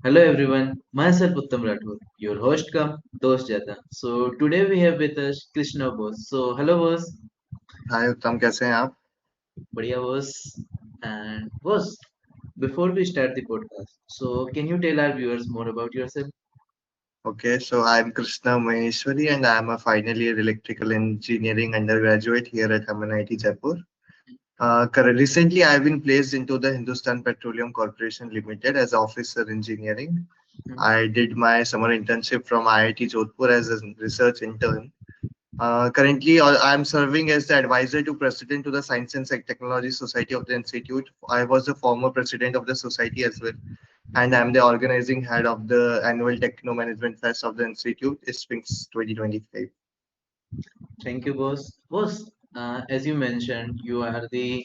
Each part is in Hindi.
Hello everyone, myself Uttam Rathod, your host come dost jata. So today we have with us Krishna boss. So hello boss, हाय उत्तम, कैसे हैं आप? बढ़िया boss. And boss, before we start the podcast, so can you tell our viewers more about yourself? Okay, so I'm Krishna Maheshwari and I'm a final year electrical engineering undergraduate here at MNIT Jaipur. Recently, I've been placed into the Hindustan Petroleum Corporation Limited as Officer Engineering. Hmm. I did my summer internship from IIT Jodhpur as a research intern. Currently, I'm serving as the advisor to president to the Science and Technology Society of the Institute. I was the former president of the society as well, and I'm the organizing head of the annual Techno Management Fest of the Institute, Sphinx 2025. Thank you boss. Boss, as you mentioned, you are the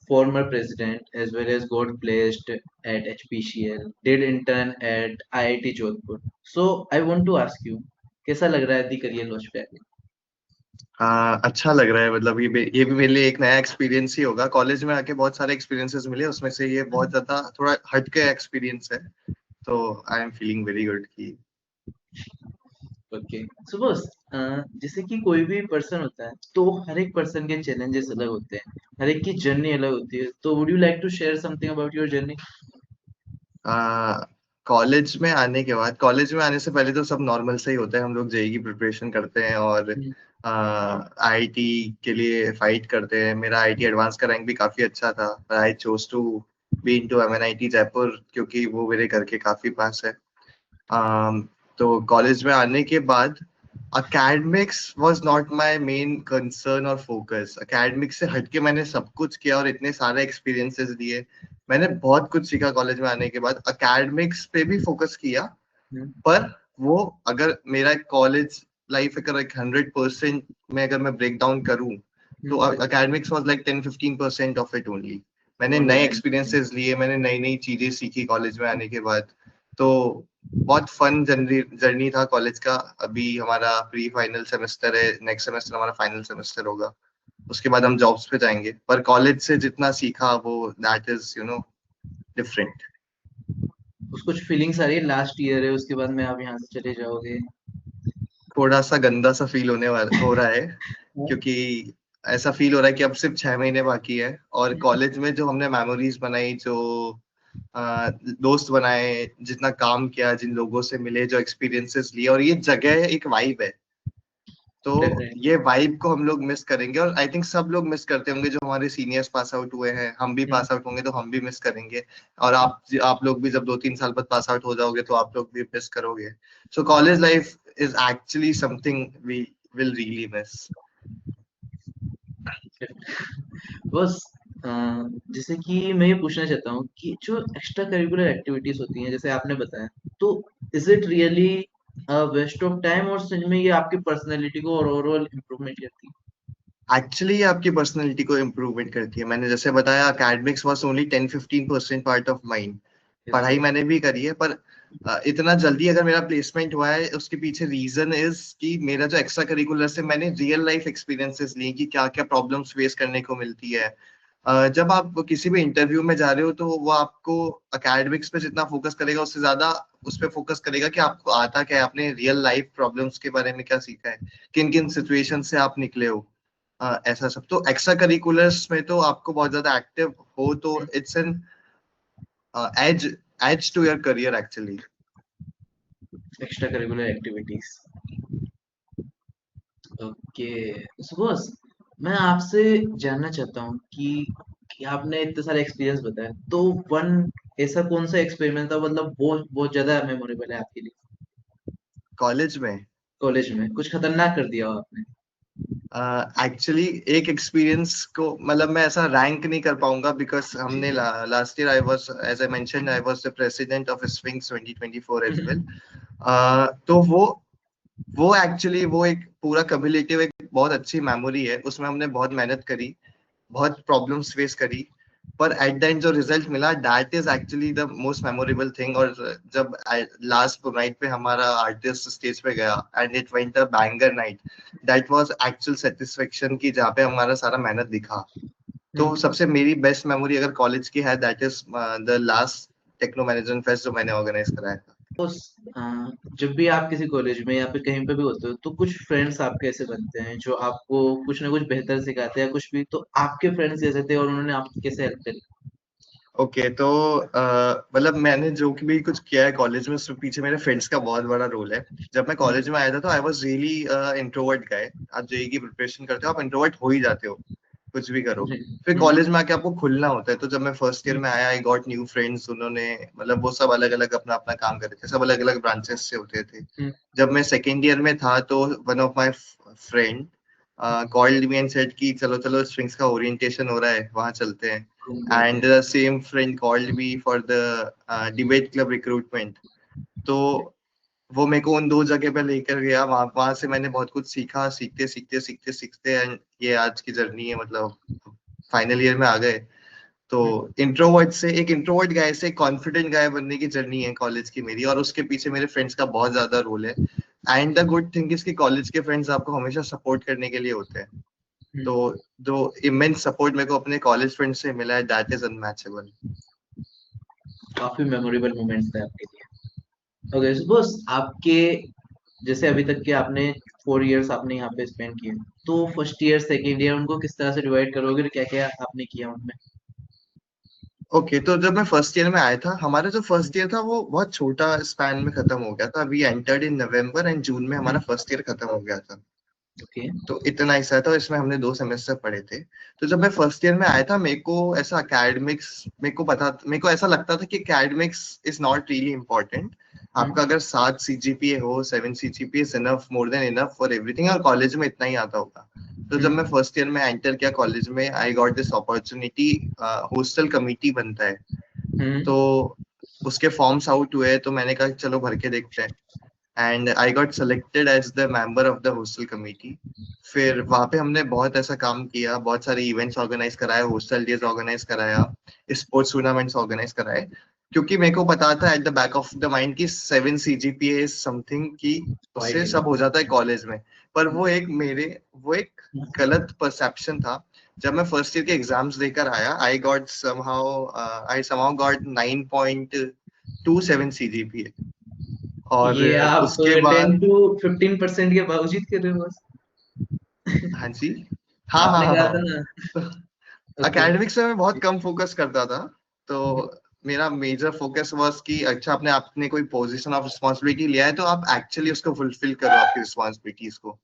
former president as well as got placed at HPCL, did intern at IIT Jodhpur. So I want to ask you, कैसा लग रहा है the career launch पे आके? अच्छा लग रहा है, मतलब ये भी मेरे लिए एक नया एक्सपीरियंस ही होगा। कॉलेज में आके बहुत सारे एक्सपीरियंसेस मिले, उसमें से ये बहुत ज्यादा थोड़ा हट के एक्सपीरियंस है। तो I am feeling very good कि ओके सो बस जैसे कि कोई भी पर्सन होता है तो हर एक पर्सन के चैलेंजेस अलग होते हैं, हर एक की जर्नी अलग होती है, तो would you like to share something about your journey? College में आने से पहले तो सब नॉर्मल से ही होता है। हम लोग जेई की प्रिपरेशन करते हैं और आईआईटी के लिए फाइट करते हैं। मेरा आईआईटी एडवांस का रैंक भी काफी अच्छा था, पर I chose to be into MNIT Jaipur क्योंकि वो मेरे घर के काफी पास है। तो कॉलेज में आने के बाद academics was not my main concern और focus। academics से हटके मैंने सब कुछ किया और इतने सारे एक्सपीरियंसेस दिए। मैंने बहुत कुछ सीखा कॉलेज में आने के बाद। academics पे भी फोकस किया, पर वो अगर मेरा कॉलेज लाइफ अगर एक 100% में अगर मैं ब्रेक डाउन करूँ तो academics was like 10-15% of it only. मैंने ओनली नए 10%? एक्सपीरियंसेस लिए, मैंने नई नई चीजें सीखी कॉलेज में आने के बाद। तो बहुत फन जर्नी जर्नी था कॉलेज का। अभी हमारा प्री फाइनल सेमेस्टर है, नेक्स्ट सेमेस्टर हमारा फाइनल सेमेस्टर होगा। उसके बाद हम जॉब्स पे जाएंगे, पर कॉलेज से जितना सीखा वो दैट इज डिफरेंट। कुछ कुछ फीलिंग्स आ रही है, लास्ट ईयर है उसके बाद में आप यहाँ से चले जाओगे? थोड़ा सा गंदा सा फील हो रहा है, क्योंकि ऐसा फील हो रहा है कि अब सिर्फ 6 महीने बाकी है और कॉलेज में जो हमने मेमोरीज बनाई, जो दोस्त बनाए, जितना काम किया, जिन लोगों से मिले, जो एक्सपीरियंसेस लिए, और ये जगह एक वाइब है। तो डेफिनेटली। ये वाइब को हम लोग मिस करेंगे और आई थिंक सब लोग मिस करते होंगे। जो हमारे सीनियर्स पास आउट हुए हैं, हम भी पास आउट होंगे तो हम भी मिस करेंगे। और आप लोग भी जब 2-3 साल बाद पास आउट हो जाओगे तो आप लोग भी मिस करोगे। So college life is actually something we will really miss. बस जैसे कि मैं ये पूछना चाहता हूँ कि जो एक्स्ट्रा करिकुलर एक्टिविटीज होती हैं जैसे आपने बताया, तो is it really waste of time और सच में ये आपकी पर्सनैलिटी को और ओवरऑल इम्प्रूवमेंट करती है? एक्चुअली ये आपकी पर्सनैलिटी को इम्प्रूवमेंट करती है। मैंने जैसे बताया, academics was only 10-15% part of mind. Yes पढ़ाई सर। मैंने भी करी है, पर इतना जल्दी अगर मेरा प्लेसमेंट हुआ है उसके पीछे रीजन इज कि मेरा जो एक्स्ट्रा करिकुलर से मैंने रियल लाइफ एक्सपीरियंसेस लिए कि क्या क्या प्रॉब्लम्स फेस करने को मिलती है। जब आप किसी भी इंटरव्यू में जा रहे हो तो वो आपको अकेडमिक्स पे जितना फोकस करेगा उससे ज्यादा उस पर फोकस करेगा कि आपको आता क्या है, आपने रियल लाइफ प्रॉब्लम्स के बारे में क्या सीखा है, किन किन सिचुएशन से आप निकले हो। ऐसा सब तो एक्स्ट्रा करिकुलर्स में तो आपको बहुत ज्यादा एक्टिव हो तो it's an edge edge to your career actually. Extra curricular activities. Okay so बस मैं आपसे जानना चाहता हूँ कि आपने इतने सारे एक्सपीरियंस बताया, तो वन ऐसा कौन सा एक्सपेरिमेंट था मतलब बहुत बहुत ज्यादा मेमोरेबल है आपके लिए? कॉलेज में कॉलेज में कुछ खतरनाक कर दिया हो आपने? एक्चुअली एक एक्सपीरियंस को मतलब मैं ऐसा रैंक नहीं कर पाऊंगा बिकॉज हमने last year I was, as I mention, I was the president of Swings 2024 as well. तो वो एक्चुअली वो एक पूरा कम्युलेटिव एक बहुत अच्छी मेमोरी है। उसमें हमने बहुत मेहनत करी, बहुत प्रॉब्लम्स फेस करी, पर एट द एंड जो रिजल्ट मिला that is actually the most memorable thing. और जब लास्ट नाइट पे हमारा आर्टिस्ट स्टेज पे गया and it went a banger night, that was actual satisfaction की जहाँ पे हमारा सारा मेहनत दिखा। तो सबसे मेरी बेस्ट मेमोरी अगर कॉलेज की है that is the last techno management fest जो मैंने ऑर्गेनाइज कराया था। उस अ, जब भी आप किसी कॉलेज में या फिर कहीं पे भी होते हो तो कुछ फ्रेंड्स आपके ऐसे बनते हैं जो आपको कुछ ना कुछ बेहतर सिखाते हैं या कुछ भी, तो आपके फ्रेंड्स जैसे थे और उन्होंने आपकी कैसे हेल्प करी? ओके, तो मतलब मैंने जो कि भी कुछ किया है कॉलेज में उसके पीछे मेरे फ्रेंड्स का बहुत बड़ा रोल है। जब मैं हम्म, कॉलेज में आया था तो आई वाज रियली इंट्रोवर्ट गाय। आप जेईई की प्रिपरेशन करते हो आप इंट्रोवर्ट हो ही जाते हो, कुछ भी करो। फिर हम्म, कॉलेज में आके आपको खुलना होता है। तो जब मैं फर्स्ट ईयर हम्म, में आया आई गॉट न्यू फ्रेंड्स। उन्होंने मतलब वो सब अलग अलग अपना अपना काम कर रहे थे, सब अलग अलग ब्रांचेस से होते थे। हम्म, जब मैं सेकेंड ईयर में था तो one of my friend called me and said कि चलो चलो स्ट्रिंग्स का ओरिएंटेशन हो रहा है, वहां चलते हैं। घूम के आते एंड हैं। The same friend called me for the debate club recruitment. तो वो मेरे को उन दो जगह पे लेकर गया। वहां वहां से मैंने बहुत कुछ सीखा, सीखते सीखते सीखते सीखते एंड ये आज की जर्नी है। मतलब फाइनल ईयर में आ गए। तो हम्म, इंट्रोवर्ट से एक इंट्रोवर्ट गाय से कॉन्फिडेंट गाय बनने की जर्नी है कॉलेज की मेरी, और उसके पीछे मेरे फ्रेंड्स का बहुत ज्यादा रोल है। And the good thing is कि कॉलेज के फ्रेंड्स आपको हमेशा सपोर्ट करने के लिए होते हैं। हम्म, तो जो इमेंस सपोर्ट मेरे को अपने कॉलेज फ्रेंड से मिला है दैट इज अनमैचेबल। काफी मेमोरेबल मोमेंट्स थे आपके लिए। ओके बस आपके जैसे अभी तक के आपने 4 इयर्स आपने यहाँ पे स्पेंड किए, तो फर्स्ट ईयर सेकेंड ईयर उनको किस तरह से डिवाइड करोगे और क्या क्या आपने किया उनमें? ओके, तो जब मैं फर्स्ट ईयर में आया था हमारा जो फर्स्ट ईयर था वो बहुत छोटा स्पैन में खत्म हो गया था। We entered in November and June में हमारा फर्स्ट ईयर खत्म हो गया था। ओके। तो इतना ही सा था, इसमें हमने 2 सेमेस्टर पढ़े थे। तो जब मैं फर्स्ट ईयर में आया था मेरे को ऐसा एकेडमिक्स मेरे को ऐसा लगता था कि academics is not really important. आपका अगर 7 CGPA हो, 7 CGPA is enough, more than enough for everything, और कॉलेज में इतना ही आता होगा। तो जब मैं फर्स्ट ईयर में एंटर किया कॉलेज में I got this opportunity. Hostel committee बनता है, तो उसके फॉर्म्स आउट हुए तो मैंने कहा चलो भर के देखते हैं। And I got selected as the member of the hostel committee. फिर वहां पे हमने बहुत ऐसा काम किया, बहुत सारे इवेंट्स ऑर्गेनाइज कराए, हॉस्टल डेज ऑर्गेनाइज कराया, स्पोर्ट्स टूर्नामेंट्स ऑर्गेनाइज कराए। क्योंकि मेरे को पता था at the back of the mind कि 7 CGPA इज समथिंग कि क्वाइट उससे सब हो जाता है कॉलेज में। पर वो एक गलत परसेप्शन था। जब मैं फर्स्ट ईयर के एग्जाम्स देकर आया आई समहाउ गॉट 9.27 CGPA। और ये आप उसके 10 to 15% के बावजूद कर रहे हो बस? हाँ जी, हाँ हाँ आपने हाँ कहा था हाँ। ना। तो ओके। एकेडमिक्स में मैं बहुत कम फोकस करता था। तो मेरा मेजर फोकस वाज कि अच्छा आपने आपने कोई पोजीशन ऑफ रिस्पॉन्सिबिलिटी लिया है तो आप एक्चुअली उसको फुलफिल करो, आपकी रिस्पॉन्सिबिलिटीज को।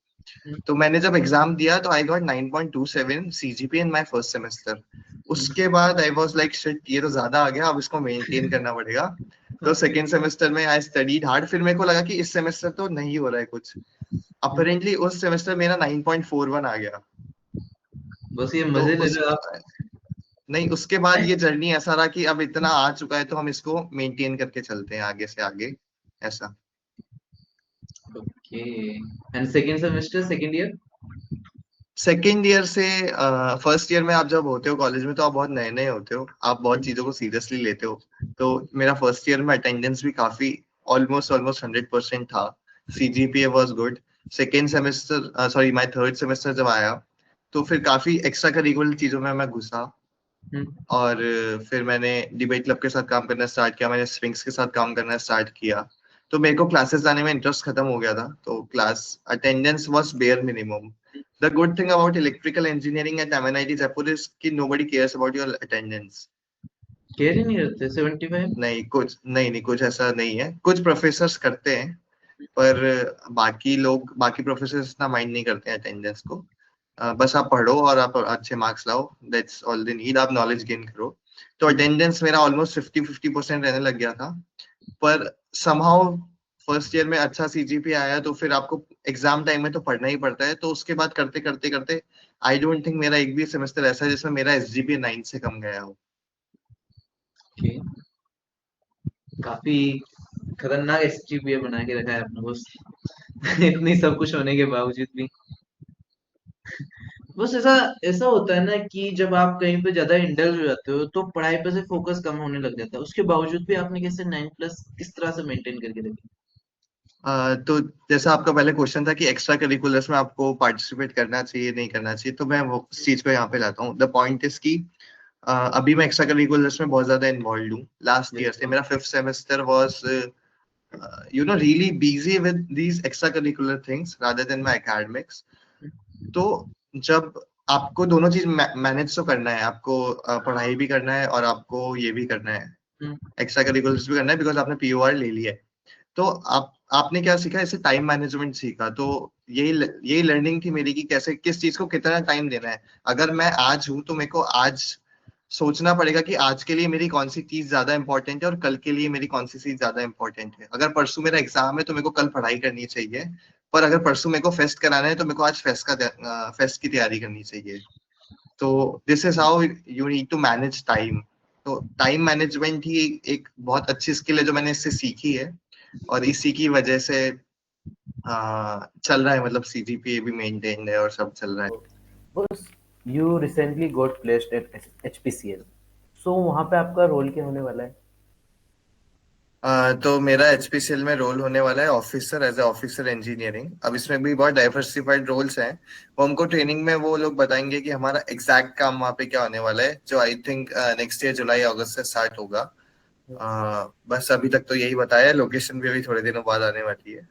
तो मैंने जब एग्जाम दिया तो I got 9.27 CGPA in my first semester. उसके बाद आई वाज लाइक शिट, ये तो ज्यादा आ गया, अब इसको मेंटेन करना पड़ेगा। तो सेकेंड सेमेस्टर में आई स्टडीड हार्ड। फिर मेरे को लगा कि इस सेमेस्टर तो नहीं हो रहा है कुछ। अपेरेंटली उस सेमेस्टर मेरा 9.41 आ गया। बस ये तो मजे ले उस रहे हो आप। नहीं, उसके बाद ये जर्नी ऐसा रहा कि अब इतना आ चुका है तो हम इसको मेंटेन करके चलते हैं आगे से आगे, ऐसा। Okay. And second semester second year? Second year से फर्स्ट ईयर में आप जब होते हो कॉलेज में तो आप बहुत नए नए होते हो, आप बहुत चीजों को सीरियसली लेते हो। तो मेरा फर्स्ट ईयर में अटेंडेंस भी काफी ऑलमोस्ट ऑलमोस्ट 100% था। CGPA was good. Second semester sorry my third semester जब आया तो फिर काफी एक्स्ट्रा करिकुलर चीजों में मैं घुसा। और फिर मैंने डिबेट क्लब के साथ काम करना स्टार्ट किया, मैंने स्विंग्स के साथ काम करना स्टार्ट किया। तो मेरे को क्लासेस जाने में इंटरेस्ट खत्म हो गया था, तो class attendance was bare minimum. The good thing about electrical engineering at MNIT Jaipur is कि nobody cares about your attendance. Care ही नहीं करते 75? नहीं कुछ नहीं नहीं कुछ ऐसा नहीं है, कुछ प्रोफेसर्स करते हैं पर बाकी प्रोफेसर्स इतना माइंड नहीं करते हैं अटेंडेंस को। बस आप पढ़ो और आप अच्छे मार्क्स लाओ, दैट्स ऑल दे नीड, आप नॉलेज गेन करो। तो अटेंडेंस मेरा ऑलमोस्ट 50-50% रहने लग गया था। पर समहाउ फर्स्ट ईयर में अच्छा CGPA आया तो फिर आपको एग्जाम टाइम में तो पढ़ना ही पड़ता है। तो उसके बाद करते करते करते आई डोंट थिंक मेरा एक भी सेमेस्टर ऐसा है जिसमें मेरा SGPA 9 से कम गया हो। ओके। काफी खतरनाक एसजीपीए बना के रखा है आपने बस। इतनी सब कुछ होने के बावजूद भी। बस ऐसा ऐसा होता है ना कि जब आप कहीं पे ज्यादा इंडल्ज हो जाते हो तो पढ़ाई पे से फोकस कम होने लग जाता है, उसके बावजूद भी आपने कैसे 9+ किस तरह से मेंटेन करके रखी? तो जैसा आपका पहले क्वेश्चन था कि एक्स्ट्रा करिकुलर्स में आपको पार्टिसिपेट करना चाहिए नहीं करना चाहिए, तो मैं वो उस चीज को यहाँ पे लाता हूँ। द पॉइंट इज की अभी मैं एक्स्ट्रा करिकुलर्स में बहुत ज्यादा इन्वॉल्व हूँ। लास्ट ईयर से मेरा 5th semester was really busy with these extracurricular things rather than my academics. तो जब आपको दोनों चीज मैनेज तो करना है, आपको पढ़ाई भी करना है और आपको ये भी करना है, एक्स्ट्रा करिकुलर्स भी करना है, बिकॉज आपने पीओआर ले लिया है। तो आपने क्या सीखा, इससे टाइम मैनेजमेंट सीखा। तो यही लर्निंग थी मेरी कि कैसे किस चीज को कितना टाइम देना है। अगर मैं आज हूँ तो मेरे को आज सोचना पड़ेगा कि आज के लिए मेरी कौन सी चीज ज्यादा इंपॉर्टेंट है और कल के लिए मेरी कौन सी चीज ज्यादा इंपॉर्टेंट है। अगर परसों मेरा एग्जाम है तो मेरे को कल पढ़ाई करनी चाहिए, पर अगर परसों मेरे को फेस्ट कराना है तो मेरे को आज फेस्ट की तैयारी करनी चाहिए। तो this is how you need to manage time. तो टाइम मैनेजमेंट ही एक बहुत अच्छी स्किल है जो मैंने इससे सीखी है, और इसी की वजह से चल रहा है, मतलब सीजीपीए भी मेंटेन्ड है और सब चल रहा है। बस you recently got placed at HPCL, so वहाँ पे आपका रोल क्या होने वाला है? तो मेरा एचपीसीएल में रोल होने वाला है officer, as a officer engineering. अब इसमें भी बहुत डाइवर्सिफाइड रोल्स हैं, वो हमको ट्रेनिंग में वो लोग बताएंगे कि हमारा एग्जैक्ट काम वहाँ पे क्या होने वाला है, जो आई थिंक नेक्स्ट ईयर जुलाई अगस्त से स्टार्ट होगा। बस अभी तक तो यही बताया है, लोकेशन भी अभी थोड़े दिनों बाद आने वाली है।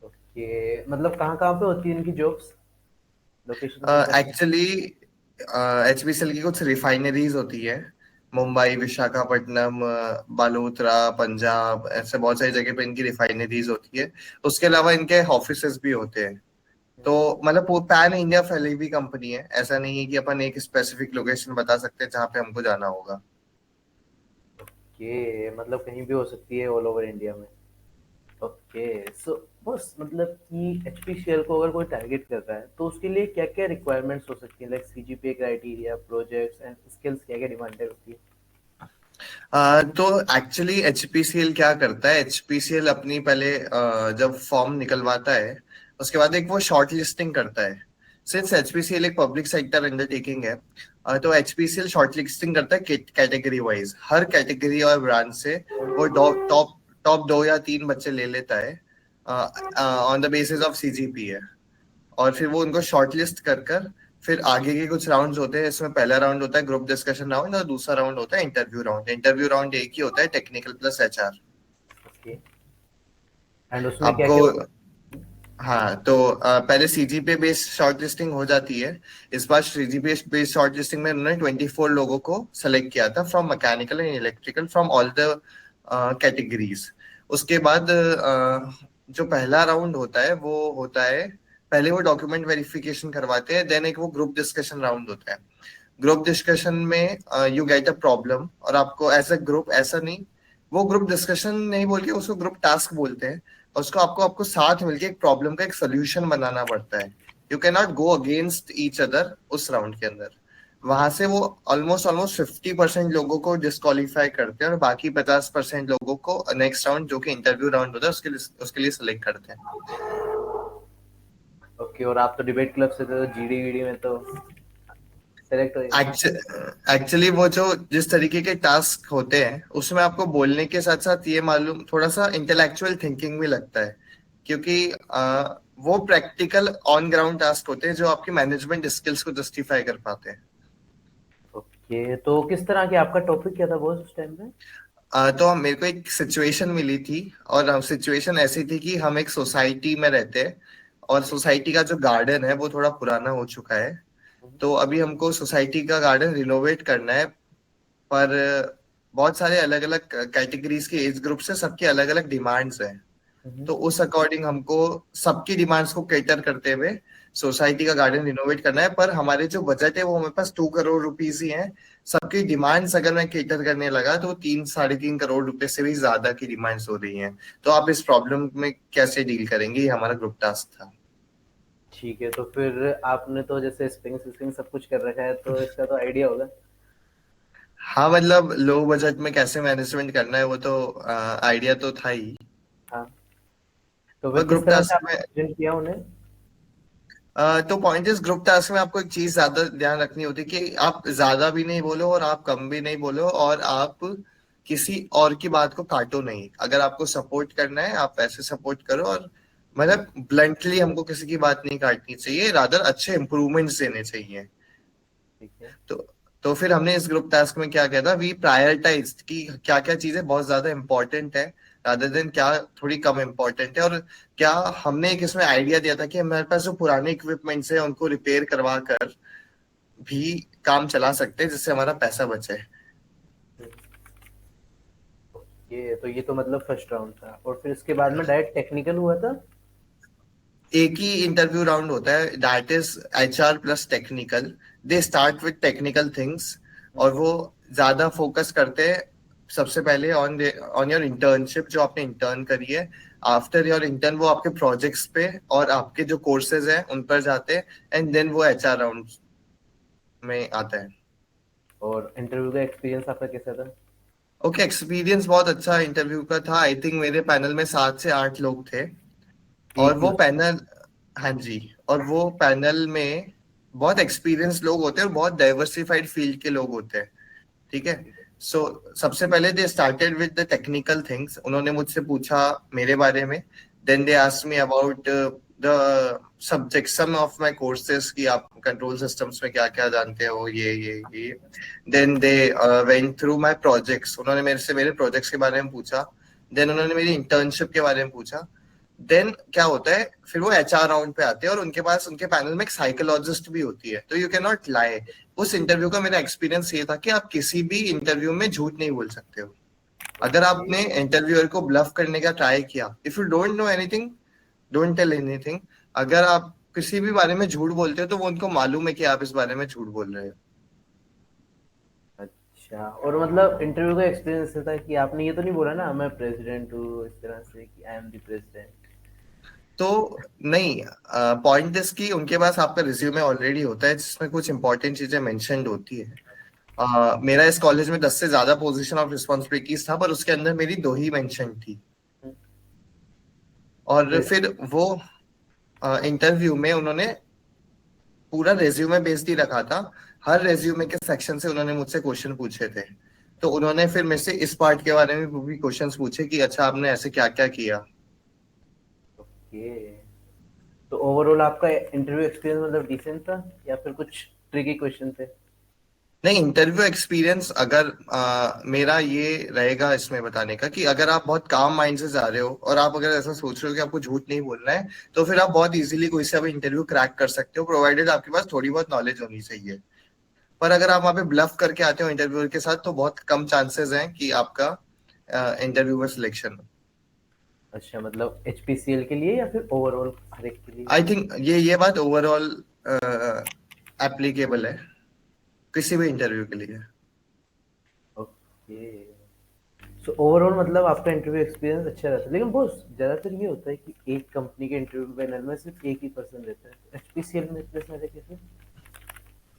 ओके, मतलब कहाँ कहाँ पे होती है इनकी जॉब्स, लोकेशन कुछ है? एक्चुअली एचपीसीएल की कुछ रिफाइनरीज होती है, मुंबई, विशाखापट्टनम, बालोतरा, पंजाब, ऐसे बहुत सारी जगह पे इनकी रिफाइनरीज होती है। उसके अलावा इनके ऑफिसेज भी होते हैं। तो मतलब पैन इंडिया फैली हुई कंपनी है, ऐसा नहीं है कि अपन एक स्पेसिफिक लोकेशन बता सकते हैं जहाँ पे हमको जाना होगा। ओके, मतलब कहीं भी हो सकती है ऑल ओवर इंडिया में। ओके, सो बस मतलब कि एचपीसीएल को अगर कोई टारगेट कर रहा है तो उसके लिए क्या क्या रिक्वायरमेंट्स हो सकती हैं, like CGPA criteria, projects and skills, क्या क्या डिमांडेड होती है? तो एक्चुअली एचपीसीएल क्या करता है, एचपीसीएल अपनी पहले जब फॉर्म निकलवाता है उसके बाद एक वो शॉर्ट लिस्टिंग करता है। सिंस एचपीसीएल एक पब्लिक सेक्टर अंडरटेकिंग है, तो एचपीसीएल शॉर्ट लिस्टिंग करता है कैटेगरी वाइज। हर कैटेगरी और ब्रांच से वो टॉप टॉप 2 या 3 बच्चे ले लेता है on the basis of CGPA, और फिर वो उनको शॉर्टलिस्ट कर कर फिर आगे के कुछ राउंड्स होते हैं। इसमें पहला राउंड होता है ग्रुप डिस्कशन राउंड, और दूसरा राउंड होता है इंटरव्यू राउंड। इंटरव्यू राउंड एक ही होता है, technical plus HR. Okay, and उसमें क्या आपको क्या होगा? हाँ, तो पहले सीजीपीए बेस्ड शॉर्टलिस्टिंग हो जाती है। इस बार सीजीपीए बेस्ड शॉर्टलिस्टिंग में उन्होंने 24 लोगों को सेलेक्ट किया था from mechanical and electrical from all the categories. उसके बाद जो पहला राउंड होता है वो होता है, पहले वो डॉक्यूमेंट वेरिफिकेशन करवाते हैं, देन एक वो ग्रुप डिस्कशन राउंड होता है। ग्रुप डिस्कशन में यू गेट अ प्रॉब्लम, और आपको एज अ ग्रुप, ऐसा नहीं, वो ग्रुप डिस्कशन नहीं बोल के उसको ग्रुप टास्क बोलते हैं, और उसको आपको आपको साथ मिलके एक प्रॉब्लम का एक सोल्यूशन बनाना पड़ता है। You can not go against each other उस राउंड के अंदर। वहां से वो ऑलमोस्ट ऑलमोस्ट 50% लोगों को डिस्कालीफाई करते हैं, और बाकी 50% लोगों को नेक्स्ट राउंड जो कि इंटरव्यू राउंड होता है उसके लिए सिलेक्ट करते हैं। ओके, और आप तो डिबेट क्लब से थे तो जीडी वीडी में तो सेलेक्ट हो गए। एक्चुअली वो जो जिस तरीके के टास्क होते हैं उसमें आपको बोलने के साथ साथ ये मालूम थोड़ा सा इंटेलेक्चुअल थिंकिंग भी लगता है, क्योंकि वो प्रैक्टिकल ऑन ग्राउंड टास्क होते हैं जो आपकी मैनेजमेंट स्किल्स को जस्टिफाई कर पाते हैं। ओके, तो किस तरह के आपका टॉपिक क्या था बॉस उस टाइम पे? तो मेरे को एक सिचुएशन मिली थी, और सिचुएशन ऐसी थी कि हम एक सोसाइटी में रहते हैं, और सोसाइटी का जो गार्डन है वो थोड़ा पुराना हो चुका है। तो अभी हमको सोसाइटी का गार्डन रिनोवेट करना है, पर बहुत सारे अलग अलग कैटेगरीज के एज ग्रुप से सबके अलग अलग डिमांड्स हैं। तो उस अकॉर्डिंग हमको सबकी डिमांड्स को कैटर करते हुए सोसाइटी का गार्डन रिनोवेट करना है। पर हमारे जो बजट है वो हमारे पास 2 करोड़ रुपीज ही है। सबकी डिमांड्स अगर मैं कैटर करने लगा तो 3 साढ़े 3 करोड़ रुपए से भी ज्यादा की डिमांड्स हो रही हैं। तो आप इस प्रॉब्लम में कैसे डील करेंगे, ये हमारा ग्रुप टास्क था। ठीक है, तो फिर आपने तो जैसे स्प्रिंग स्प्रिंग सब कुछ कर रखा है तो इसका तो आइडिया होगा। हाँ, मतलब लो बजट में कैसे मैनेजमेंट करना है वो तो आइडिया तो था ही। हाँ, तो और फिर किस ग्रुप तरह से टास्क में आपने प्रेजेंट किया उन्हें? तो पॉइंट इज, ग्रुप टास्क में आपको एक चीज ज्यादा ध्यान रखनी होती है कि आप ज्यादा भी नहीं बोलो और आप कम भी नहीं बोलो, और आप किसी और की बात को काटो नहीं। अगर आपको सपोर्ट करना है आप वैसे सपोर्ट करो, और मतलब ब्लंटली हमको किसी की बात नहीं काटनी चाहिए, रादर अच्छे इंप्रूवमेंट्स देने चाहिए। ठीक है। तो तो फिर हमने इस ग्रुप टास्क में क्या किया था, वी प्रायोरिटाइज्ड कि क्या क्या चीजें बहुत ज्यादा इंपॉर्टेंट है रादर देन क्या थोड़ी कम इंपॉर्टेंट है, और क्या हमने एक इसमें आइडिया दिया था कि हमारे पास जो पुराने इक्विपमेंट्स है उनको रिपेयर करवा कर भी काम चला सकते हैं जिससे हमारा पैसा बचे। ये तो मतलब फर्स्ट राउंड था, और फिर इसके बाद में डायरेक्ट टेक्निकल हुआ था। एक ही इंटरव्यू राउंड होता है, that is HR plus technical. They start with technical things, और वो ज्यादा फोकस करते हैं सबसे पहले ऑन योर इंटर्नशिप जो आपने इंटर्न करी है। आफ्टर योर इंटर्न वो आपके प्रोजेक्ट्स पे और आपके जो कोर्सेज हैं उन पर जाते हैं, एंड देन वो एचआर राउंड में आता है। और इंटरव्यू का एक्सपीरियंस आपका कैसा था? ओके, एक्सपीरियंस बहुत अच्छा इंटरव्यू का था। आई थिंक मेरे पैनल में 7 से 8 लोग थे, और एक वो ही? पैनल, हाँ जी, और वो पैनल में बहुत एक्सपीरियंस लोग होते हैं और बहुत डाइवर्सिफाइड फील्ड के लोग होते हैं। ठीक है। सो सबसे पहले they started with the technical things, उन्होंने मुझसे पूछा मेरे बारे में। Then they asked me about the subject some of my courses कि आप कंट्रोल सिस्टम्स में क्या क्या जानते हो, ये। Then they went through my projects, उन्होंने मेरे से मेरे प्रोजेक्ट्स के बारे में पूछा। देन उन्होंने मेरी इंटर्नशिप के बारे में पूछा। देन क्या होता है, फिर वो एचआर राउंड पे आते हैं, और उनके पास उनके पैनल में एक साइकोलॉजिस्ट भी होती है, तो यू कैन नॉट लाई। उस इंटरव्यू का मेरा एक्सपीरियंस ये था कि आप किसी भी इंटरव्यू में झूठ नहीं बोल सकते हो। अगर आपने इंटरव्यूअर को ब्लफ करने का ट्राई किया, if you don't know anything don't tell anything. अगर आप किसी भी बारे में झूठ बोलते हो तो वो उनको मालूम है कि आप इस बारे में झूठ बोल रहे हो। अच्छा, और मतलब इंटरव्यू का एक्सपीरियंस था कि आपने ये तो नहीं बोला ना मैं प्रेसिडेंट हूँ इस तरह से कि आई एम द प्रेसिडेंट? तो नहीं, पॉइंट इज कि उनके पास आपका रिज्यूमे ऑलरेडी होता है जिसमें कुछ इंपॉर्टेंट चीजें मेंशन्ड होती है। मेरा इस कॉलेज में 10 से ज्यादा पोजीशन ऑफ रिस्पॉन्सिबिलिटीज था, पर उसके अंदर मेरी 2 ही मेंशन थी। और फिर फिर वो इंटरव्यू में उन्होंने पूरा रेज्यूमे बेस्ड ही रखा था। हर रेज्यूमे के सेक्शन से उन्होंने मुझसे क्वेश्चन पूछे थे। तो उन्होंने फिर मेरे से इस पार्ट के बारे में भी क्वेश्चन पूछे कि अच्छा आपने ऐसे क्या क्या किया। ओके, तो ओवरऑल आपका इंटरव्यू एक्सपीरियंस मतलब डिसेंट था या फिर कुछ ट्रिकी क्वेश्चन थे? नहीं, इंटरव्यू एक्सपीरियंस अगर मेरा ये रहेगा इसमें बताने का कि अगर आप बहुत काम माइंड से जा रहे हो और आप अगर ऐसा सोच रहे हो कि आपको झूठ नहीं बोलना है, तो फिर आप बहुत इजीली कोई सा भी इंटरव्यू क्रैक कर सकते हो, प्रोवाइडेड आपके पास थोड़ी बहुत नॉलेज होनी चाहिए। पर अगर आप वहाँ पे ब्लफ करके आते हो इंटरव्यूअर के साथ, तो बहुत कम चांसेस हैं कि आपका इंटरव्यू में सिलेक्शन हो। अच्छा, मतलब एचपीसीएल के लिए या फिर ओवरऑल हर एक के लिए? आई थिंक ये बात ओवरऑल एप्लीकेबल है किसी भी इंटरव्यू के लिए। ओके, सो ओवरऑल मतलब आपका इंटरव्यू एक्सपीरियंस अच्छा रहता है, लेकिन बहुत ज़्यादातर ये होता है कि एक कंपनी के इंटरव्यू पैनल में सिर्फ एक ही पर्सन रहता है, एचपीसीएल में इतने सारे कैसे?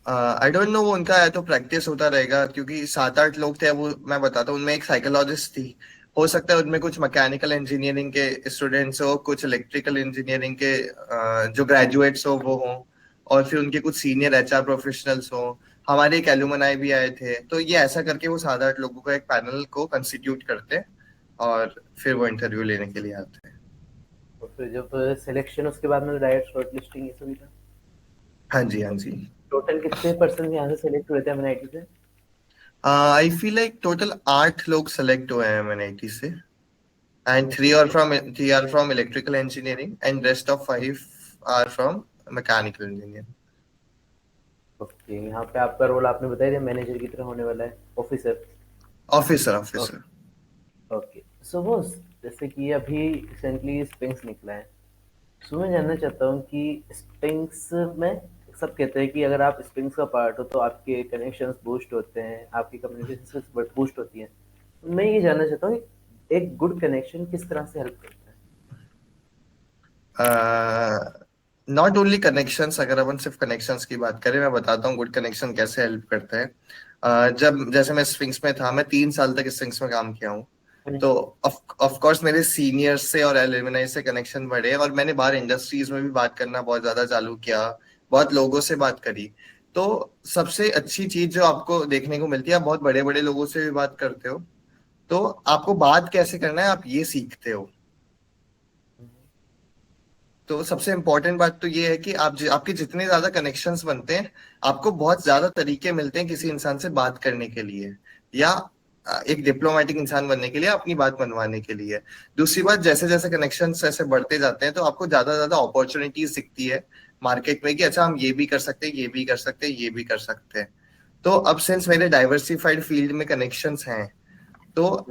आई डोंट नो, वो उनका है तो प्रैक्टिस होता रहेगा, क्योंकि 7-8 लोग थे। वो मैं बताता हूँ, उनमें एक साइकोलॉजिस्ट थी। हो सकता है उनमें कुछ मैकेनिकल इंजीनियरिंग के स्टूडेंट्स हो, कुछ इलेक्ट्रिकल इंजीनियरिंग के जो ग्रेजुएट्स हो वो हो, और फिर उनके कुछ सीनियर एचआर प्रोफेशनल्स हो। हमारे एक एलुमनाई भी आए थे, तो ये ऐसा करके वो 7-8 लोगों का एक पैनल को कंस्टिट्यूट करते हैं, और फिर वो इंटरव्यू लेने के लिए आते हैं। और फिर जब सिलेक्शन उसके बाद में डायरेक्ट शॉर्ट लिस्टिंग ये सभी था? हाँ जी, हाँ जी। टोटल कितने पर्सन यहाँ से सेलेक्ट हुए थे एमएनआईटी से? आई फील लाइक टोटल 8 लोग सेलेक्ट हुए हैं एमएनआईटी से, and three are from electrical engineering, and rest of 5 are from mechanical engineering. Okay, यहाँ पे आपका रोल आपने बताया था मैनेजर की तरह होने वाला है, officer? Officer. Okay, so boss, जैसे कि अभी रिसेंटली स्प्रिंग्स निकला है, सो मैं जानना चाहता हूँ कि स्प्रिंग्स में सब कहते हैं कि अगर आप स्प्रिंग्स का पार्ट हो तो आपके कनेक्शंस बूस्ट होते हैं, आपकी कम्युनिकेशन स्किल्स बूस्ट होती हैं। मैं ये जानना चाहता हूँ एक गुड कनेक्शन किस तरह से हेल्प करता नॉट ओनली कनेक्शंस, अगर अपन सिर्फ कनेक्शंस की बात करें, मैं बताता हूँ गुड कनेक्शन कैसे हेल्प करता है। जब जैसे मैं स्प्रिंग्स में था, मैं 3 साल तक स्प्रिंग्स में काम किया हूँ। है? तो ऑफ कोर्स मेरे सीनियर्स से और एलुमनाई से कनेक्शन बढ़े, और मैंने बाहर इंडस्ट्रीज में भी बात करना बहुत ज्यादा चालू किया, बहुत लोगों से बात करी। तो सबसे अच्छी चीज जो आपको देखने को मिलती है, आप बहुत बड़े बड़े लोगों से भी बात करते हो, तो आपको बात कैसे करना है आप ये सीखते हो। तो सबसे इम्पोर्टेंट बात तो ये है कि आपके जितने ज्यादा कनेक्शंस बनते हैं, आपको बहुत ज्यादा तरीके मिलते हैं किसी इंसान से बात करने के लिए, या एक डिप्लोमेटिक इंसान बनने के लिए, अपनी बात मनवाने के लिए। दूसरी बात, जैसे जैसे कनेक्शंस ऐसे बढ़ते जाते हैं तो आपको ज्यादा ज्यादा अपॉर्चुनिटीज दिखती है मार्केट में कि अच्छा हम ये भी कर सकते हैं, ये भी कर सकते हैं, ये भी कर सकते हैं। तो अब सिंस मेरे डाइवर्सिफाइड फील्ड में कनेक्शंस हैं, तो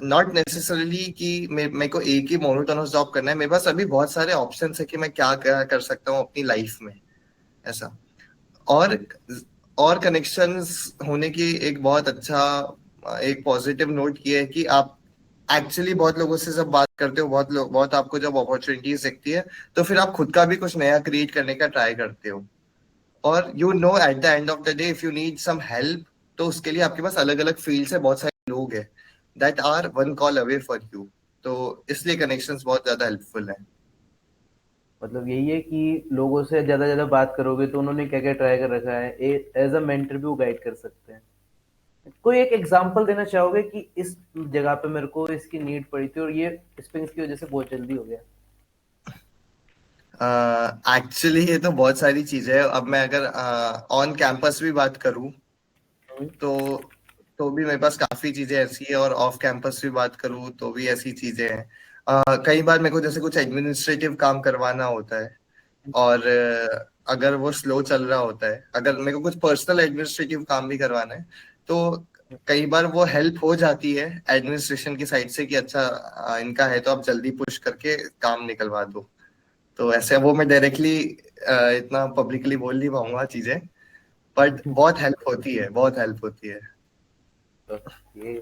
नॉट नेसेसरली कि मेरे को एक ही मोनोटोनस जॉब करना है। मेरे पास अभी बहुत सारे ऑप्शन है कि मैं क्या क्या कर सकता हूँ अपनी लाइफ में, ऐसा। और और कनेक्शंस होने की एक बहुत अच्छा एक पॉजिटिव नोट ये है कि आप एक्चुअली बहुत लोगों से जब बात करते हो, बहुत आपको जब अपॉर्चुनिटीज दिखती है, तो फिर आप खुद का भी कुछ नया क्रिएट करने का ट्राई करते हो। और you know at the end of the day if you need some help, तो उसके लिए आपके पास अलग अलग फील्ड से बहुत सारे लोग हैं that are one call away for you. तो इसलिए कनेक्शंस बहुत ज्यादा हेल्पफुल है। मतलब यही है कि लोगों से ज्यादा बात करोगे तो उन्होंने क्या क्या ट्राई कर रखा है, एज अ मेंटर भी वो गाइड कर सकते हैं। कोई एक एग्जांपल देना चाहोगे कि इस जगह पे मेरे को इसकी नीड पड़ी थी और ये स्प्रिंग्स की वजह से बहुत जल्दी हो गया? एक्चुअली ये तो बहुत सारी चीजें है। अब मैं अगर ऑन कैंपस भी बात करूं, हम्म, तो भी मेरे पास काफी चीजें ऐसी है, और ऑफ कैंपस भी बात करूं तो भी ऐसी चीजें हैं। कई बार मेरे को जैसे कुछ एडमिनिस्ट्रेटिव काम करवाना होता है, और अगर वो स्लो चल रहा होता है, अगर मेरे को कुछ पर्सनल एडमिनिस्ट्रेटिव काम भी करवाना है, तो कई बार वो हेल्प हो जाती है एडमिनिस्ट्रेशन की साइड से कि अच्छा इनका है तो आप जल्दी पुश करके काम निकलवा दो। तो ऐसे वो मैं डायरेक्टली इतना पब्लिकली बोल नहीं पाऊंगा चीजें, बट बहुत हेल्प होती है, बहुत हेल्प होती है। ओके।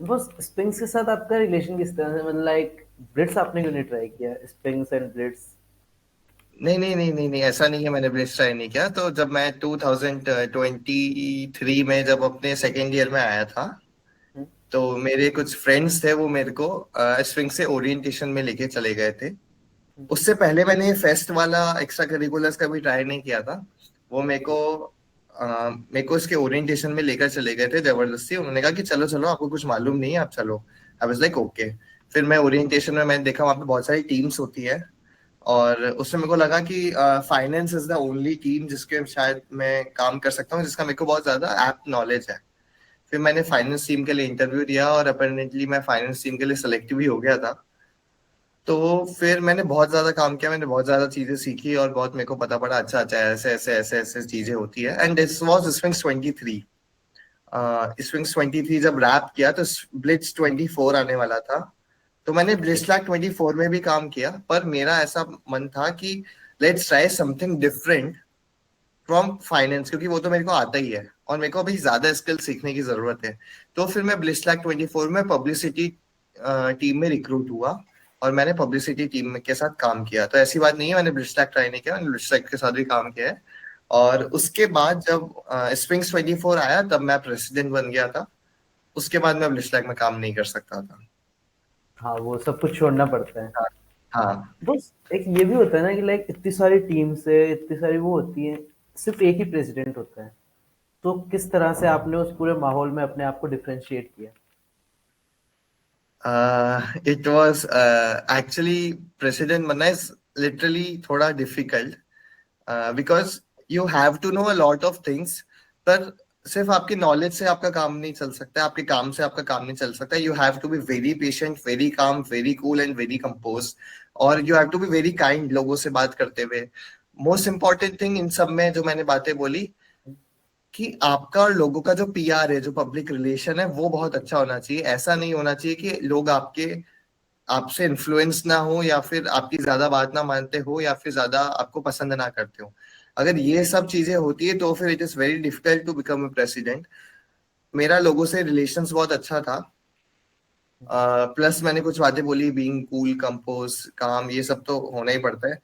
बस स्प्रिंग्स के साथ आपका रिलेशन किस तरह से, मतलब लाइक ब्लिट्स आपने क्यों नहीं ट्राई किया, स्प्रिंग्स एंड ब्लिट्स? नहीं नहीं नहीं नहीं नहीं, ऐसा नहीं है, मैंने ब्लिट्स ट्राई नहीं किया। तो जब मैं 2023 में जब अपने सेकेंड ईयर में आया था, तो मेरे कुछ फ्रेंड्स थे, वो मेरे को स्विंग से ओरिएंटेशन में लेके चले गए थे। उससे पहले मैंने फेस्ट वाला एक्स्ट्रा करिकुलर्स का भी ट्राई नहीं किया था। वो मेरे को इसके ओरिएंटेशन में लेकर चले गए थे जबरदस्ती। उन्होंने कहा कि चलो चलो, आपको कुछ मालूम नहीं है, आप चलो। I was like okay. फिर मैं ओरिएंटेशन में मैंने देखा वहाँ पे बहुत सारी टीम्स होती है, और उसमें मेरे को लगा कि finance is the only team जिसके शायद मैं काम कर सकता हूँ, जिसका मेरे को बहुत ज्यादा ऐप नॉलेज है। फिर मैंने फाइनेंस टीम के लिए इंटरव्यू दिया, और अपेरेंटली मैं फाइनेंस टीम के लिए सेलेक्ट भी हो गया था। तो फिर मैंने बहुत ज्यादा काम किया, मैंने बहुत ज्यादा चीजें सीखी, और बहुत मेरे को पता पड़ा अच्छा अच्छा ऐसे ऐसे ऐसे ऐसे चीजें होती है। And this was swings 23। Swings 23 जब रैप किया तो ब्लिट्स 24 आने वाला था। तो मैंने ब्लिट्स लैक 24 में भी काम किया, पर मेरा ऐसा मन था कि let's try something different from finance, क्योंकि वो तो मेरे को आता ही है और मेरे को अभी ज्यादा स्किल सीखने की जरूरत है। तो फिर मैं ब्लिट्स लैक 24 में पब्लिसिटी टीम में रिक्रूट हुआ, और मैंने पब्लिसिटी टीम के साथ काम किया। तो ऐसी बात नहीं है मैंने ब्लिट्स लैक ट्राई नहीं किया, मैंने ब्लिट्स लैक के साथ भी काम किया है। और उसके बाद जब स्प्रिंग्स 24 आया, तब मैं प्रेसिडेंट बन गया था। उसके बाद मैं ब्लिट्स लैक में काम नहीं कर सकता था। हाँ, वो सब कुछ छोड़ना पड़ता है। हाँ हाँ। बस एक ये भी होता है ना कि लाइक इतनी सारी टीम्स है, इतनी सारी वो होती है, सिर्फ एक ही प्रेसिडेंट होता है। तो किस तरह से आपने उस पूरे माहौल में अपने आप को डिफरेंशिएट किया? इट वाज एक्चुअली प्रेसिडेंट बनना इज लिटरली थोड़ा difficult, because you have to know a lot of things. पर सिर्फ आपकी नॉलेज से आपका काम नहीं चल सकता, आपके काम से आपका काम नहीं चल सकता। You have to be very patient, very calm, very cool and very compose. और you have to be very kind लोगों से बात करते हुए। मोस्ट इंपॉर्टेंट थिंग इन सब में जो मैंने बातें बोली, कि आपका और लोगों का जो पीआर है, जो पब्लिक रिलेशन है, वो बहुत अच्छा होना चाहिए। ऐसा नहीं होना चाहिए कि लोग आपसे इन्फ्लुएंस ना हो, या फिर आपकी ज्यादा बात ना मानते हो, या फिर ज्यादा आपको पसंद ना करते हो। अगर ये सब चीजें होती है तो फिर it is very difficult to become a president. मेरा लोगों से रिलेशंस बहुत अच्छा था। प्लस मैंने कुछ बातें बोली, बीइंग कूल, कंपोज, काम, ये सब तो होना ही पड़ता है।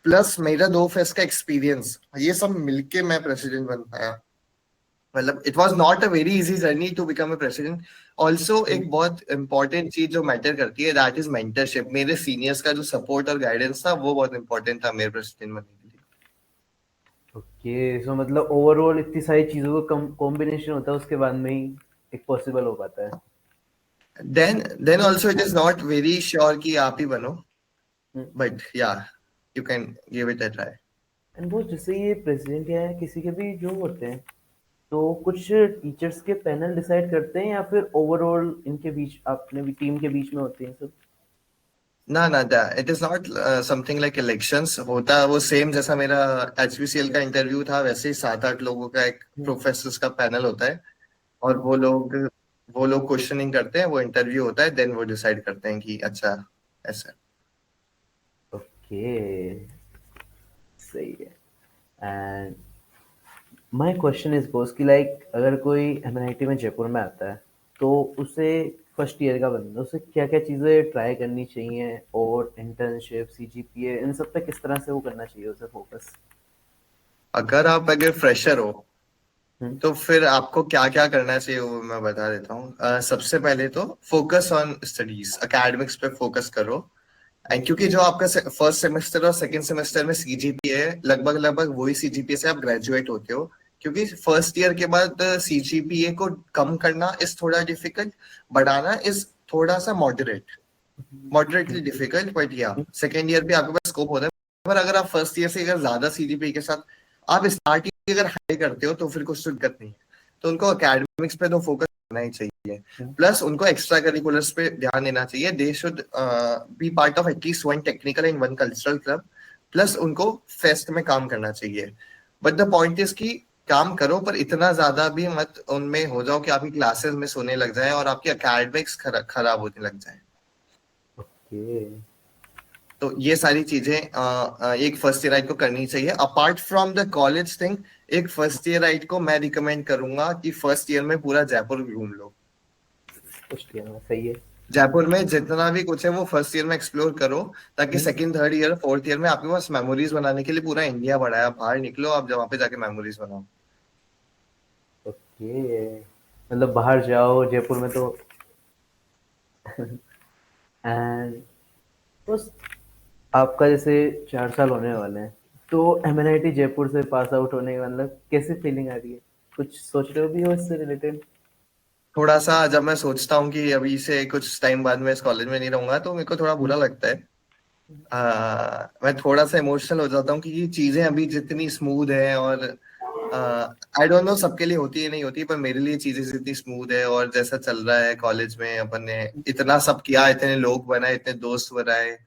प्लस मेरा 2 फेस्ट का एक्सपीरियंस, ये सब मिलके मैं प्रेसिडेंट बन पाया। मतलब it was not a very easy journey to become a president. Also एक बहुत इंपॉर्टेंट चीज जो मैटर करती है, दैट इज मेंटरशिप। मेरे सीनियर्स का जो सपोर्ट और गाइडेंस था, वो बहुत इंपॉर्टेंट था मेरे प्रेसिडेंट बनने के लिए। ओके, सो मतलब ओवरऑल इतनी सारी चीजों का कॉम्बिनेशन होता है, उसके बाद में ही एक पॉसिबल हो पाता है। Then also it is not very sure कि आप ही बनो। but yeah, you can give it a try. And वो जैसे ये प्रेसिडेंट या किसी के भी जो होते हैं, तो कुछ टीचर्स के पैनल डिसाइड करते हैं या फिर ओवरऑल इनके बीच अपने भी टीम के बीच में होते हैं सब? ना ना, it is not something like elections होता है, वो सेम जैसा मेरा HPCL का इंटरव्यू था वैसे ही 7-8 लोगों का एक प्रोफेसर्स का पैनल होता है, और वो लोग क्वेश्चनिंग करते हैं, वो इंटरव्यू होता है, देन वो डिसाइड करते हैं कि अच्छा ऐसा। ओके, सही है। And my question is Bose कि लाइक अगर कोई एमएनआईटी में जयपुर में आता है, तो उसे फर्स्ट ईयर का बंदा उसे क्या क्या चीज़ें ट्राई करनी चाहिए, और इंटर्नशिप, सीजीपीए, इन सब पे किस तरह से वो करना चाहिए उसे फोकस? अगर फ्रेशर हो हम्म। तो फिर आपको क्या क्या करना चाहिए वो मैं बता देता हूँ। सबसे पहले तो फोकस ऑन स्टडीज, एकेडमिक्स पे फोकस करो। एंड क्योंकि जो आपका फर्स्ट सेमेस्टर और सेकंड सेमेस्टर में सीजीपीए है, लगभग लगभग वही सीजीपीए से आप ग्रेजुएट होते हो। क्योंकि फर्स्ट ईयर के बाद सीजीपीए को कम करना इज थोड़ा डिफिकल्ट, बढ़ाना इज थोड़ा सा मॉडरेटली डिफिकल्ट, बट या सेकेंड ईयर भी आपके पास स्कोप होता है। पर अगर आप फर्स्ट ईयर से अगर ज्यादा सीजीपीए के साथ आप स्टार्टिंग अगर हाई करते हो तो फिर कुछ दिक्कत नहीं है। तो उनको एकेडमिक्स पे तो फोकस करना ही चाहिए। प्लस उनको एक्स्ट्रा करिकुलर्स पे ध्यान देना चाहिए। They should be part of at least one technical and one cultural club. Plus उनको फेस्ट में काम करना चाहिए। बट द पॉइंट इज कि काम करो, पर इतना ज्यादा भी मत उनमें हो जाओ कि आपकी क्लासेस में सोने लग जाए और आपकी एकेडमिक्स खराब होने लग जाए। ओके। तो ये सारी चीजें एक फर्स्ट ईयर को करनी चाहिए। Apart from the college thing, एक फर्स्ट ईयर को मैं रिकमेंड करूंगा कि फर्स्ट ईयर में पूरा जयपुर घूम लो। फर्स्ट ईयर में सही है। जयपुर में जितना भी कुछ है वो फर्स्ट ईयर में एक्सप्लोर करो, ताकि second third year fourth year में आपके पास मेमोरीज बनाने के लिए पूरा इंडिया बड़ा है। आप बाहर निकलो, आप वहां पे जाके मेमोरीज बनाओ। ओके, मतलब बाहर जाओ जयपुर में तो। एंड बस, आपका जैसे 4 साल होने वाले हैं, तो एमएनआईटी जयपुर से पास आउट होने के मतलब कैसी फीलिंग आ रही है? कुछ सोच रहे हो भी हो इससे रिलेटेड? थोड़ा सा जब मैं सोचता हूँ कि अभी से कुछ टाइम बाद में इस कॉलेज में नहीं रहूंगा, तो मेरे को थोड़ा बुरा लगता है। मैं थोड़ा सा इमोशनल हो जाता हूँ, क्योंकि चीजें अभी जितनी स्मूथ है, और आई डोंट नो सबके लिए होती है नहीं होती, पर मेरे लिए चीजें जितनी स्मूथ है और जैसा चल रहा है कॉलेज में, अपन ने इतना सब किया, इतने लोग बनाए, इतने दोस्त बनाए।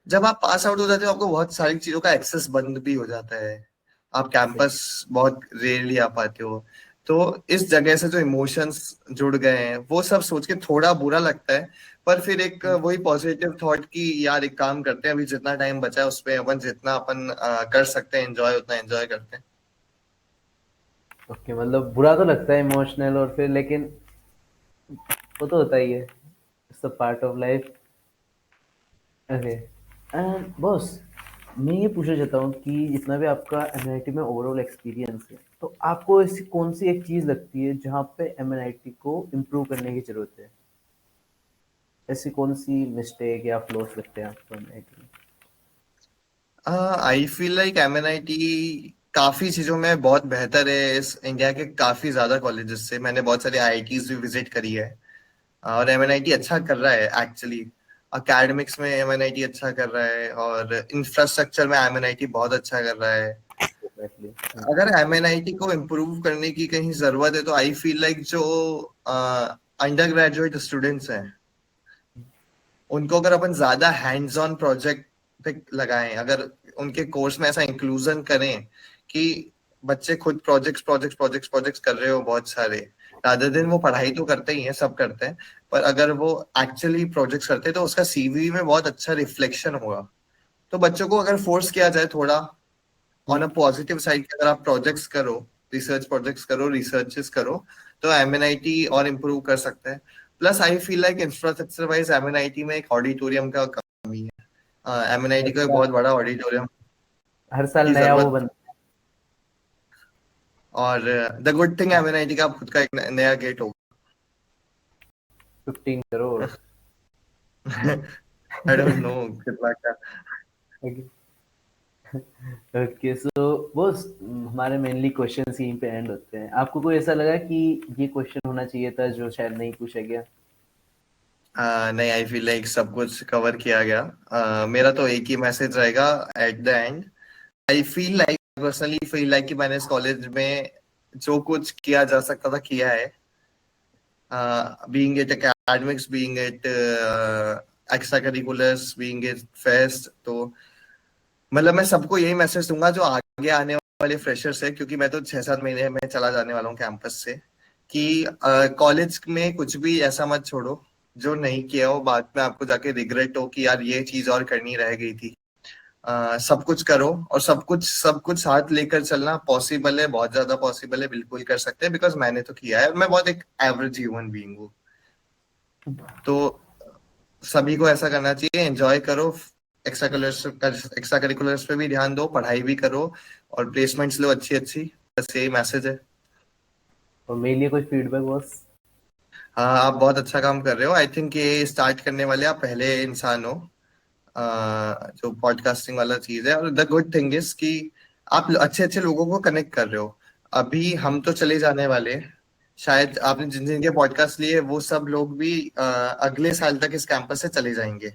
जब आप पास आउट हो जाते हो आपको बहुत सारी चीजों का एक्सेस बंद भी हो जाता है। आप कैंपस बहुत रेयरली आ पाते हो। तो इस जगह से जो इमोशंस जुड़ गए हैं वो सब सोच के थोड़ा बुरा लगता है। पर फिर एक वही पॉजिटिव थॉट कि यार एक काम करते हैं, अभी जितना टाइम बचा है उसमें अपन जितना अपन कर सकते हैं एंजॉय, उतना एंजॉय करते हैं। ओके, मतलब बुरा तो लगता है इमोशनल, और फिर लेकिन वो तो होता ही है, it's a part of life. Okay. And boss, मैं ये पूछना चाहता हूँ कि जितना भी आपका एमएनआईटी में ओवरऑल एक्सपीरियंस है, तो आपको ऐसी कौन सी एक चीज़ लगती है जहाँ पे एमएनआईटी को इम्प्रूव करने की ज़रूरत है? ऐसी कौन सी मिस्टेक या फ्लॉस लगते हैं आपको एमएनआईटी में? आई फील लाइक MNIT काफी चीजों में बहुत बेहतर है इस इंडिया के काफी ज्यादा कॉलेजेस से। मैंने बहुत सारे IITs भी विजिट करी है, और MNIT अच्छा कर रहा है एक्चुअली। अकेडमिक्स में MNIT अच्छा कर रहा है, और इंफ्रास्ट्रक्चर में MNIT बहुत अच्छा कर रहा है। Exactly. अगर MNIT को इम्प्रूव करने की कहीं जरूरत है तो आई फील लाइक जो अंडर ग्रेजुएट स्टूडेंट्स हैं उनको अगर अपन ज्यादा हैंड्स ऑन प्रोजेक्ट पे लगाएं, अगर उनके कोर्स में ऐसा इंक्लूजन करें कि बच्चे खुद प्रोजेक्ट्स कर रहे हो बहुत सारे, रादर दिन वो पढ़ाई तो करते ही हैं, सब करते हैं, पर अगर वो एक्चुअली प्रोजेक्ट्स करते हैं तो उसका CV में बहुत अच्छा रिफ्लेक्शन होगा। तो बच्चों को अगर फोर्स किया जाए थोड़ा ऑन अ पॉजिटिव साइड, अगर आप प्रोजेक्ट्स करो, रिसर्च प्रोजेक्ट्स करो, रिसर्चेस करो, तो MNIT और इम्प्रूव कर सकते हैं। Plus I feel like infrastructure wise MNIT में एक ऑडिटोरियम का कमी है। MNIT का एक बहुत बड़ा ऑडिटोरियम हर साल की नया वो जरूरत। बनता और द गुड थिंग MNIT का खुद का एक नया गेट होगा। है, 15 करोड़। आई डोंट नो कितना क्या। ओके, सो बस हमारे मेनली क्वेश्चंस यहीं पे एंड होते हैं। आपको कोई ऐसा लगा कि ये क्वेश्चन होना चाहिए था जो शायद नहीं पूछा गया? नहीं, आई फील लाइक सब कुछ कवर किया गया। मेरा तो एक ही मैसेज रहेगा eight the and. I feel like, personally feel like कि मैंने इस कॉलेज में जो कुछ किया जा सकता था किया है, being it academics, being it extra curriculars, being it fest. तो मतलब मैं सबको यही मैसेज दूंगा जो आगे आने वाले फ्रेशर्स है, क्योंकि मैं तो 6-7 महीने में चला जाने वाला हूँ कैंपस से, कि कॉलेज में कुछ भी ऐसा मत छोड़ो जो नहीं किया हो, बाद में आपको जाके रिग्रेट हो कि यार ये चीज और करनी रह गई थी। सब कुछ करो, और सब कुछ साथ लेकर चलना पॉसिबल है, बहुत ज्यादा पॉसिबल है, बिल्कुल कर सकते हैं, बिकॉज मैंने तो किया है। मैं बहुत एक एवरेज ह्यूमन बीइंग हूँ, तो सभी को ऐसा करना चाहिए। एंजॉय करो, एक्स्ट्रा करिकुलर्स पे भी ध्यान दो, पढ़ाई भी करो, और प्लेसमेंट्स लो अच्छी अच्छी। बस यही मैसेज है। और मेरे लिए कोई फीडबैक बॉस? हाँ, आप बहुत अच्छा काम कर रहे हो। आई थिंक ये स्टार्ट करने वाले आप पहले इंसान हो, जो पॉडकास्टिंग वाला चीज है। और द गुड थिंग इज कि आप अच्छे अच्छे लोगों को कनेक्ट कर रहे हो। अभी हम तो चले जाने वाले हैं, शायद आपने जिन जिनके पॉडकास्ट लिए वो सब लोग भी अगले साल तक इस कैंपस से चले जाएंगे,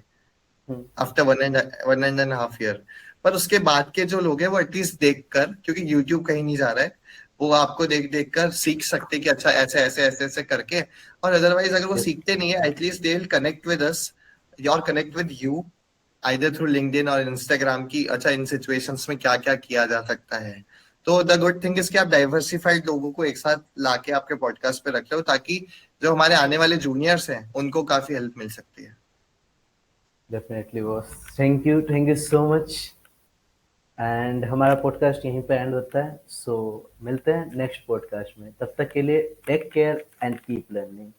हम्म, आफ्टर 1.5 ईयर। पर उसके बाद के जो लोग हैं वो एटलीस्ट देख कर, क्योंकि यूट्यूब कहीं नहीं जा रहा है, वो आपको देख देख कर सीख सकते हैं कि अच्छा ऐसे ऐसे ऐसे ऐसे करके। और अदरवाइज अगर वो yes, सीखते नहीं है, at least they will connect with us, और connect with you, either through LinkedIn और इंस्टाग्राम की। अच्छा, इन सिचुएशंस में क्या क्या किया जा सकता है। तो द गुड थिंग इज कि आप डाइवर्सिफाइड लोगों को एक साथ लाके आपके पॉडकास्ट पे रख लो, ताकि जो हमारे आने वाले जूनियर्स हैं उनको काफी हेल्प मिल सकती है। Definitely boss. Thank you so much. And हमारा पॉडकास्ट यहीं पे एंड होता है। सो मिलते हैं नेक्स्ट पॉडकास्ट में, तब तक के लिए take care and keep learning.